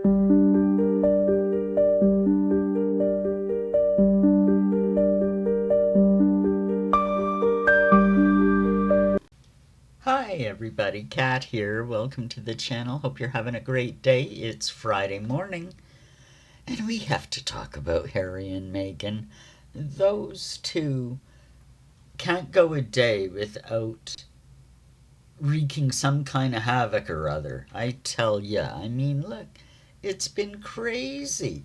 Hi everybody, Kat here. Welcome to the channel. Hope you're having a great day. It's Friday morning, and we have to talk about Harry and Meghan. Those two can't go a day without wreaking some kind of havoc or other. I tell ya, I mean, look, it's been crazy.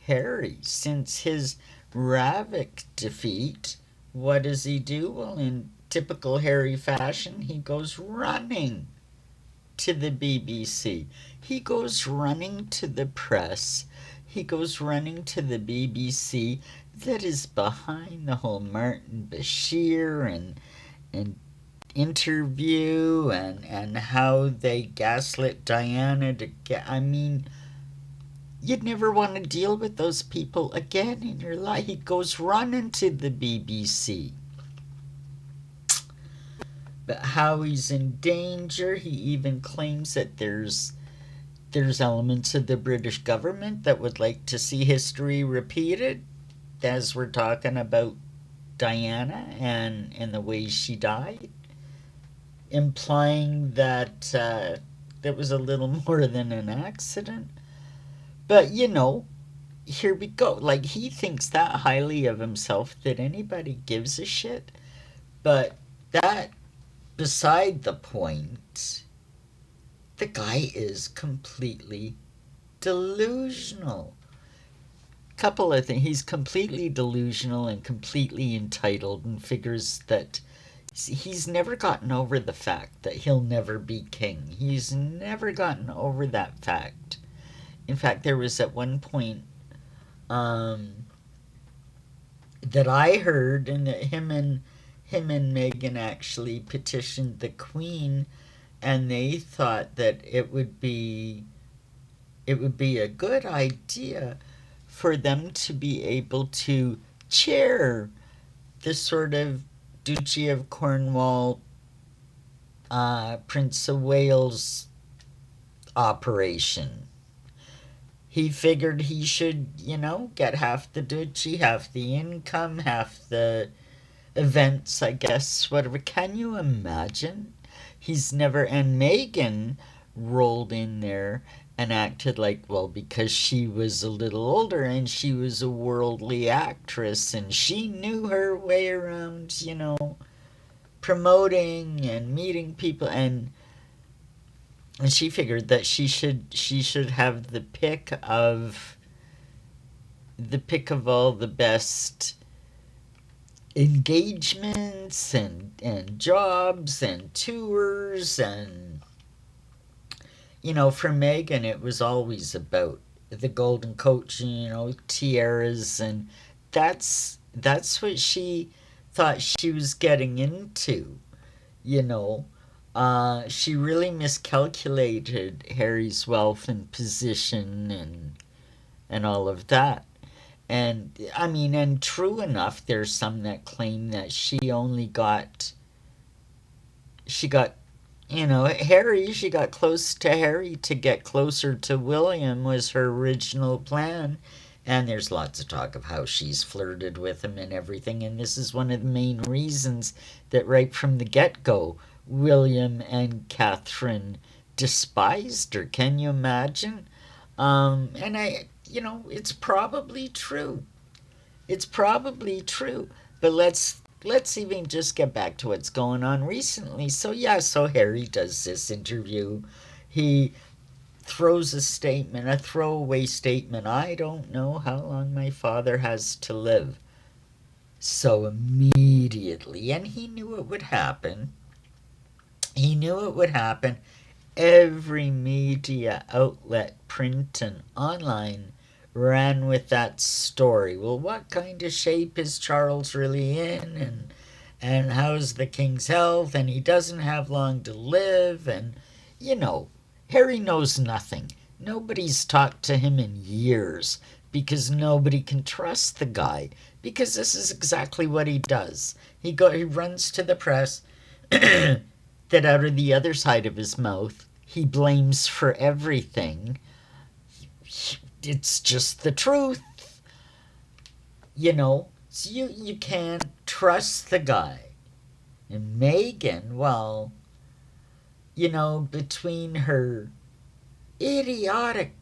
Harry, since his Ravik defeat, what does he do? Well, in typical Harry fashion, he goes running to the BBC. He goes running to the press. He goes running to the BBC that is behind the whole Martin Bashir and interview and how they gaslit Diana to get. I mean, you'd never want to deal with those people again in your life. He goes running to the BBC. But how he's in danger, he even claims that there's elements of the British government that would like to see history repeated, as we're talking about Diana and the way she died, implying that that was a little more than an accident. But here we go. Like, he thinks that highly of himself that anybody gives a shit. But that beside the point, the guy is completely delusional. Couple of things. He's completely delusional and completely entitled, and figures that he's never gotten over the fact that he'll never be king. He's never gotten over that fact. In fact, there was at one point that I heard, and that him and Meghan actually petitioned the Queen, and they thought that it would be a good idea for them to be able to chair the sort of Duchy of Cornwall, Prince of Wales operation. He figured he should, get half the duchy, half the income, half the events, I guess, whatever. Can you imagine? He's never, and Meghan rolled in there and acted like, well, because she was a little older and she was a worldly actress and she knew her way around, promoting and meeting people, and she figured that she should have the pick of all the best engagements and jobs and tours. And for Meghan, it was always about the golden coach, tiaras, and that's what she thought she was getting into. She really miscalculated Harry's wealth and position and all of that. And I mean, and true enough, there's some that claim that she got Harry, she got close to Harry to get closer to William was her original plan. And there's lots of talk of how she's flirted with him and everything. And this is one of the main reasons that right from the get-go, William and Catherine despised her. Can you imagine? And it's probably true. It's probably true. But let's even just get back to what's going on recently. So Harry does this interview. He throws a throwaway statement. I don't know how long my father has to live. So immediately, and he knew it would happen. Every media outlet, print and online, ran with that story. Well, what kind of shape is Charles really in? And how's the king's health? And he doesn't have long to live. And, Harry knows nothing. Nobody's talked to him in years because nobody can trust the guy, because this is exactly what he does. He runs to the press that out of the other side of his mouth, he blames for everything. it's just the truth. You know, so you can't trust the guy. And Meghan, well, between her idiotic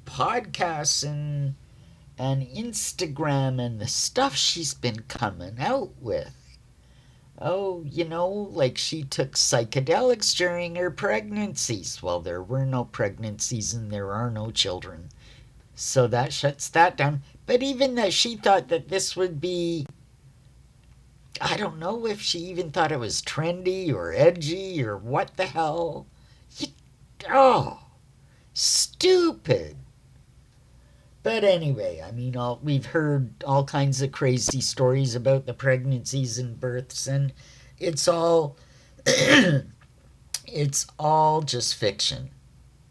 podcasts and Instagram and the stuff she's been coming out with. Oh, like she took psychedelics during her pregnancies. Well, there were no pregnancies and there are no children. So that shuts that down. But even that she thought that this would be, I don't know if she even thought it was trendy or edgy or what the hell. Oh, stupid. But anyway, I mean, we've heard all kinds of crazy stories about the pregnancies and births, and it's all it's all just fiction.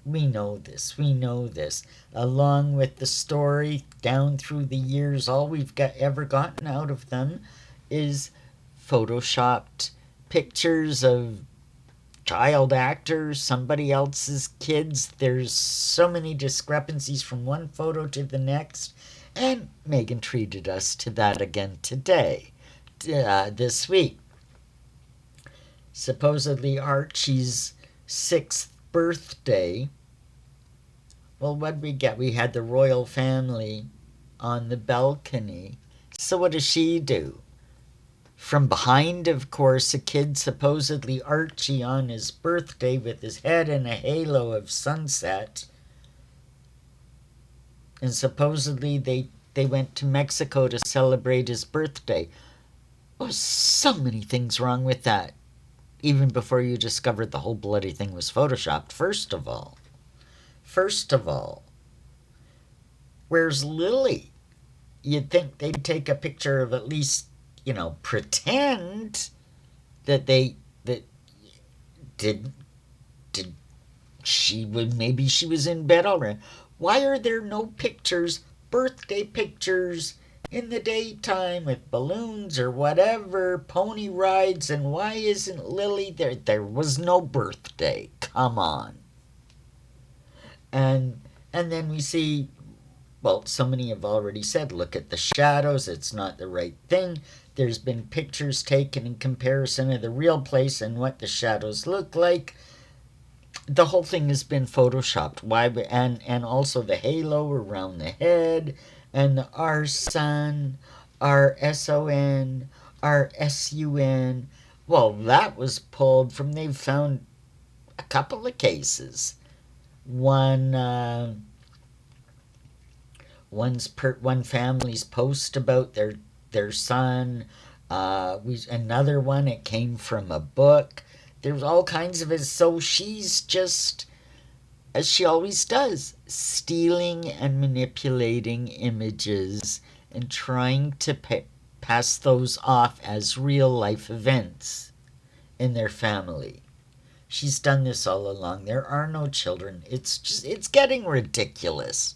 We know this. We know this. Along with the story down through the years, all we've ever gotten out of them is photoshopped pictures of child actors, somebody else's kids. There's so many discrepancies from one photo to the next. And Meghan treated us to that again today, this week. Supposedly Archie's 6th birthday. Well, what did we get? We had the royal family on the balcony. So what does she do? From behind, of course, a kid, supposedly Archie, on his birthday with his head in a halo of sunset. And supposedly they went to Mexico to celebrate his birthday. Oh, so many things wrong with that. Even before you discovered the whole bloody thing was photoshopped. First of all, where's Lily? You'd think they'd take a picture of at least, pretend that did she would, maybe she was in bed already. Why are there no pictures, birthday pictures, in the daytime with balloons or whatever, pony rides, and why isn't Lily there? There was no birthday. Come on. And then we see, well, so many have already said, look at the shadows, it's not the right thing. There's been pictures taken in comparison of the real place and what the shadows look like. The whole thing has been photoshopped. Why? And also the halo around the head, and the our sun, our son, our sun. Well, that was pulled from, they've found a couple of cases. One family's post about their son. Another one, it came from a book. There's all kinds of it. So she's just, as she always does, stealing and manipulating images and trying to pass those off as real life events in their family. She's done this all along. There are no children. It's getting ridiculous.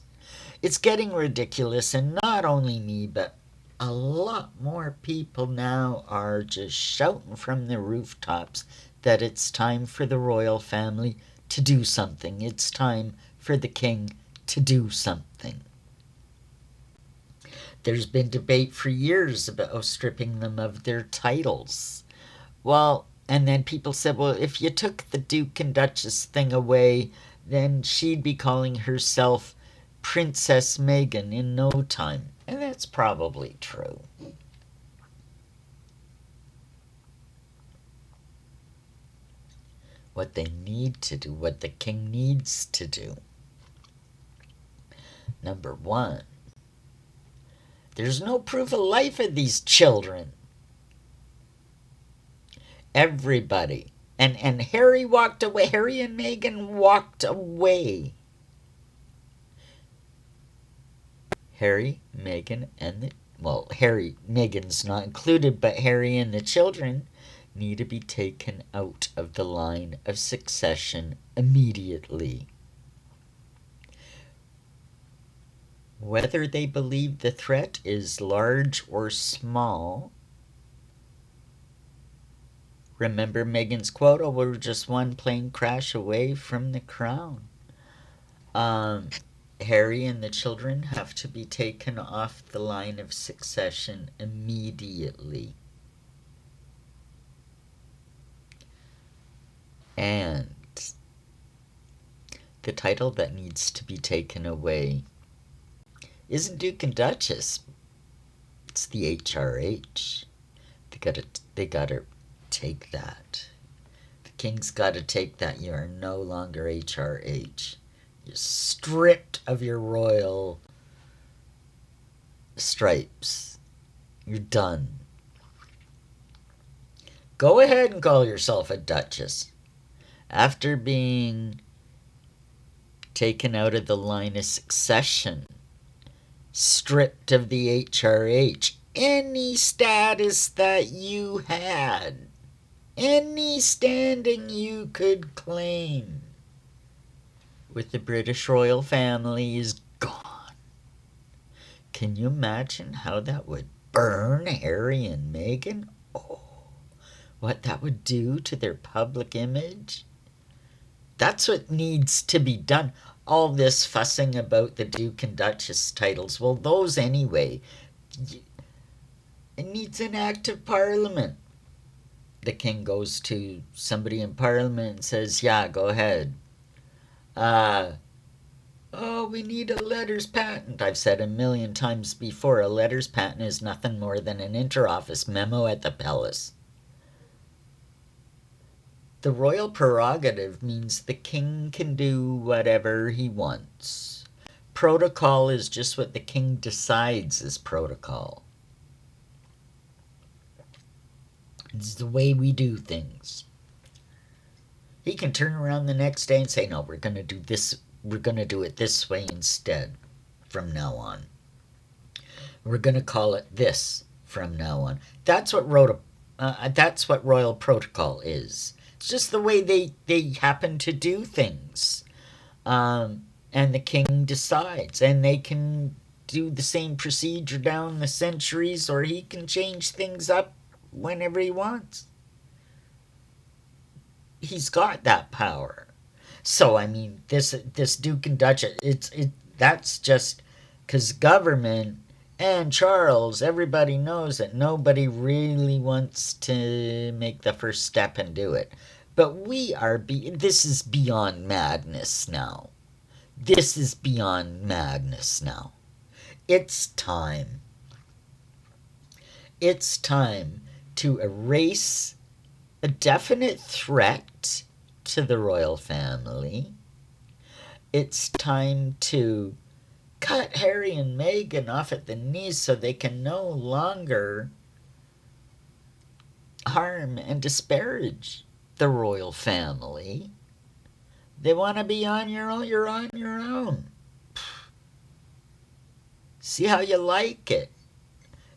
It's getting ridiculous, and not only me, but a lot more people now are just shouting from the rooftops that it's time for the royal family to do something. It's time for the king to do something. There's been debate for years about stripping them of their titles. Well, and then people said, well, if you took the Duke and Duchess thing away, then she'd be calling herself Princess Meghan in no time. And that's probably true. What they need to do, what the king needs to do. Number one, there's no proof of life of these children. Everybody. And Harry walked away. Harry and Meghan walked away. Harry, Meghan, and Harry, Meghan's not included, but Harry and the children need to be taken out of the line of succession immediately. Whether they believe the threat is large or small. Remember Meghan's quote, we're just one plane crash away from the crown. Harry and the children have to be taken off the line of succession immediately. And the title that needs to be taken away isn't Duke and Duchess. It's the HRH. They gotta take that. The king's gotta take that. You are no longer HRH. You're stripped of your royal stripes. You're done. Go ahead and call yourself a duchess. After being taken out of the line of succession, stripped of the HRH, any status that you had, any standing you could claim with the British royal family is gone. Can you imagine how that would burn Harry and Meghan? Oh, what that would do to their public image? That's what needs to be done. All this fussing about the Duke and Duchess titles, well, those anyway. It needs an act of Parliament. The king goes to somebody in Parliament and says, yeah, go ahead. We need a letters patent. I've said a million times before, a letters patent is nothing more than an interoffice memo at the palace. The royal prerogative means the king can do whatever he wants. Protocol is just what the king decides is protocol. It's the way we do things. He can turn around the next day and say, no, we're going to do this. We're going to do it this way instead from now on. We're going to call it this from now on. That's what royal protocol is. It's just the way they happen to do things. And the king decides. And they can do the same procedure down the centuries, or he can change things up whenever he wants. He's got that power. So, I mean, this Duke and Duchess, that's just because government and Charles, everybody knows that nobody really wants to make the first step and do it. But this is beyond madness now. This is beyond madness now. It's time. It's time to erase a definite threat to the royal family. It's time to cut Harry and Meghan off at the knees so they can no longer harm and disparage the royal family. They want to be on your own, you're on your own. See how you like it.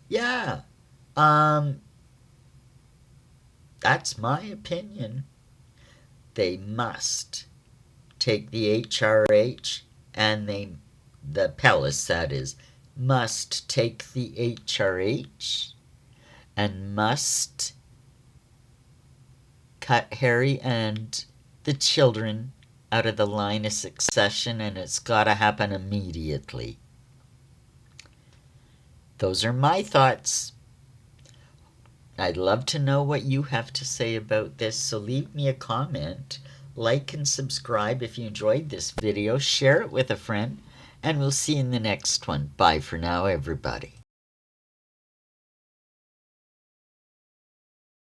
Yeah. That's my opinion. They must take the HRH, and the palace, that is, must take the HRH and must cut Harry and the children out of the line of succession, and it's got to happen immediately. Those are my thoughts. I'd love to know what you have to say about this, so leave me a comment, like and subscribe if you enjoyed this video, share it with a friend, and we'll see you in the next one. Bye for now, everybody.